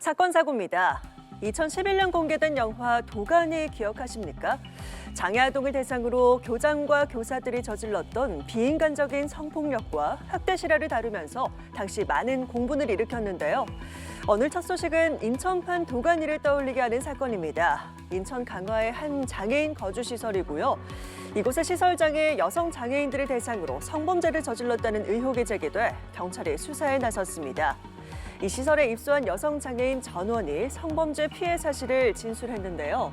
사건 사고입니다. 2011년 공개된 영화 도가니 기억하십니까? 장애아동을 대상으로 교장과 교사들이 저질렀던 비인간적인 성폭력과 학대 실화를 다루면서 당시 많은 공분을 일으켰는데요. 오늘 첫 소식은 인천판 도가니를 떠올리게 하는 사건입니다. 인천 강화의 한 장애인 거주시설이고요. 이곳의 시설장에 여성 장애인들을 대상으로 성범죄를 저질렀다는 의혹이 제기돼 경찰이 수사에 나섰습니다. 이 시설에 입소한 여성 장애인 전원이 성범죄 피해 사실을 진술했는데요.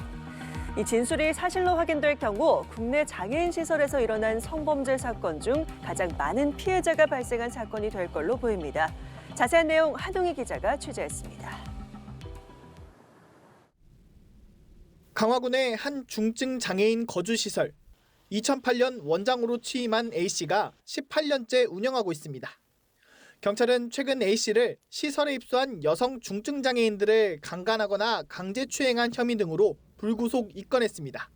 이 진술이 사실로 확인될 경우 국내 장애인 시설에서 일어난 성범죄 사건 중 가장 많은 피해자가 발생한 사건이 될 걸로 보입니다. 자세한 내용 한웅희 기자가 취재했습니다. 강화군의 한 중증 장애인 거주시설. 2008년 원장으로 취임한 A씨가 18년째 운영하고 있습니다. 경찰은 최근 A씨를 시설에 입소한 여성 중증 장애인들을 강간하거나 강제추행한 혐의 등으로 불구속 입건했습니다.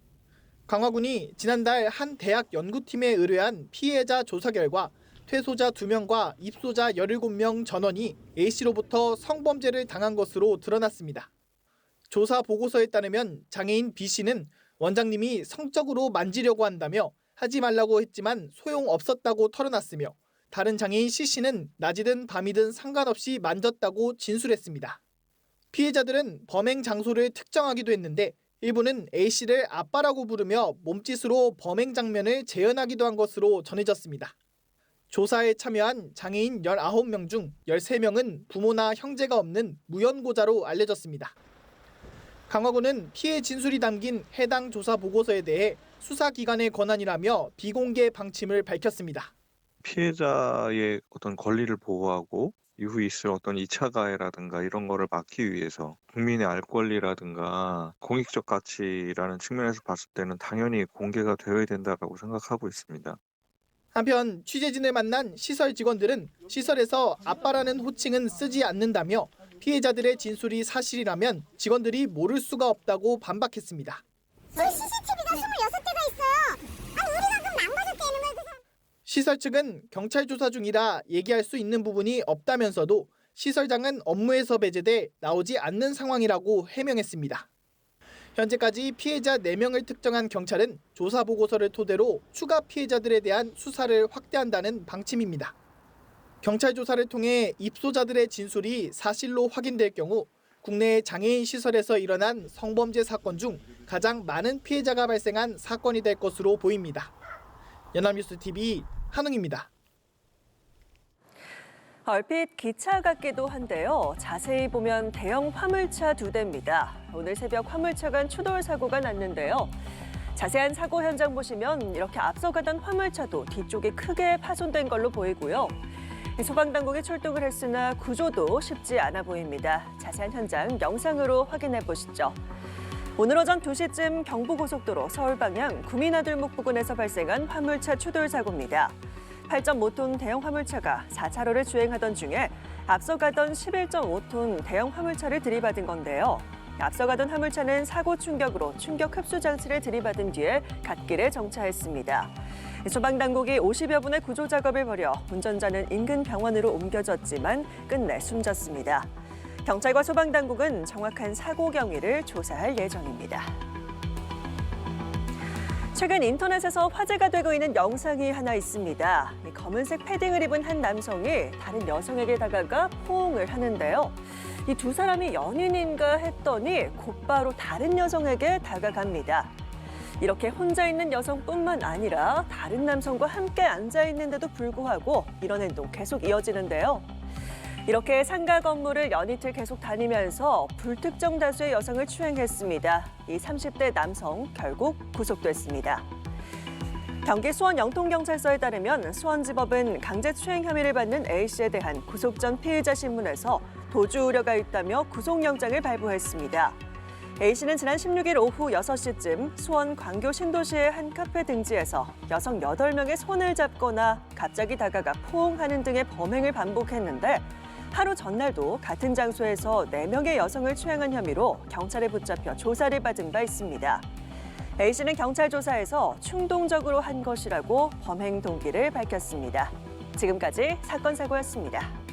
강화군이 지난달 한 대학 연구팀에 의뢰한 피해자 조사 결과 퇴소자 2명과 입소자 17명 전원이 A씨로부터 성범죄를 당한 것으로 드러났습니다. 조사 보고서에 따르면 장애인 B씨는 원장님이 성적으로 만지려고 한다며 하지 말라고 했지만 소용없었다고 털어놨으며 다른 장애인 C씨는 낮이든 밤이든 상관없이 만졌다고 진술했습니다. 피해자들은 범행 장소를 특정하기도 했는데 일부는 A씨를 아빠라고 부르며 몸짓으로 범행 장면을 재현하기도 한 것으로 전해졌습니다. 조사에 참여한 장애인 19명 중 13명은 부모나 형제가 없는 무연고자로 알려졌습니다. 강화군은 피해 진술이 담긴 해당 조사 보고서에 대해 수사기관의 권한이라며 비공개 방침을 밝혔습니다. 피해자의 어떤 권리를 보호하고 이후 있을 어떤 2차 가해라든가 이런 거를 막기 위해서 국민의 알 권리라든가 공익적 가치라는 측면에서 봤을 때는 당연히 공개가 되어야 된다고 생각하고 있습니다. 한편 취재진을 만난 시설 직원들은 시설에서 아빠라는 호칭은 쓰지 않는다며 피해자들의 진술이 사실이라면 직원들이 모를 수가 없다고 반박했습니다. 저희 CCTV가 26대가 있어요. 아니 우리가 그럼 망가졌대 이놈의 시설 측은 경찰 조사 중이라 얘기할 수 있는 부분이 없다면서도 시설장은 업무에서 배제돼 나오지 않는 상황이라고 해명했습니다. 현재까지 피해자 4명을 특정한 경찰은 조사 보고서를 토대로 추가 피해자들에 대한 수사를 확대한다는 방침입니다. 경찰 조사를 통해 입소자들의 진술이 사실로 확인될 경우 국내 장애인 시설에서 일어난 성범죄 사건 중 가장 많은 피해자가 발생한 사건이 될 것으로 보입니다. 연합뉴스TV 한웅입니다. 얼핏 기차 같기도 한데요. 자세히 보면 대형 화물차 2대입니다. 오늘 새벽 화물차 간 추돌 사고가 났는데요. 자세한 사고 현장 보시면 이렇게 앞서가던 화물차도 뒤쪽이 크게 파손된 걸로 보이고요. 소방당국이 출동을 했으나 구조도 쉽지 않아 보입니다. 자세한 현장 영상으로 확인해 보시죠. 오늘 오전 2시쯤 경부고속도로 서울 방향 구미나들목 부근에서 발생한 화물차 추돌 사고입니다. 8.5톤 대형 화물차가 4차로를 주행하던 중에 앞서가던 11.5톤 대형 화물차를 들이받은 건데요. 앞서가던 화물차는 사고 충격으로 충격 흡수 장치를 들이받은 뒤에 갓길에 정차했습니다. 소방당국이 50여 분의 구조 작업을 벌여 운전자는 인근 병원으로 옮겨졌지만 끝내 숨졌습니다. 경찰과 소방당국은 정확한 사고 경위를 조사할 예정입니다. 최근 인터넷에서 화제가 되고 있는 영상이 하나 있습니다. 검은색 패딩을 입은 한 남성이 다른 여성에게 다가가 포옹을 하는데요. 이 두 사람이 연인인가 했더니 곧바로 다른 여성에게 다가갑니다. 이렇게 혼자 있는 여성뿐만 아니라 다른 남성과 함께 앉아 있는데도 불구하고 이런 행동 계속 이어지는데요. 이렇게 상가 건물을 연이틀 계속 다니면서 불특정 다수의 여성을 추행했습니다. 이 30대 남성 결국 구속됐습니다. 경기 수원 영통경찰서에 따르면 수원지법은 강제추행 혐의를 받는 A씨에 대한 구속 전 피의자 신문에서 도주 우려가 있다며 구속영장을 발부했습니다. A씨는 지난 16일 오후 6시쯤 수원 광교 신도시의 한 카페 등지에서 여성 8명의 손을 잡거나 갑자기 다가가 포옹하는 등의 범행을 반복했는데 하루 전날도 같은 장소에서 4명의 여성을 추행한 혐의로 경찰에 붙잡혀 조사를 받은 바 있습니다. A씨는 경찰 조사에서 충동적으로 한 것이라고 범행 동기를 밝혔습니다. 지금까지 사건 사고였습니다.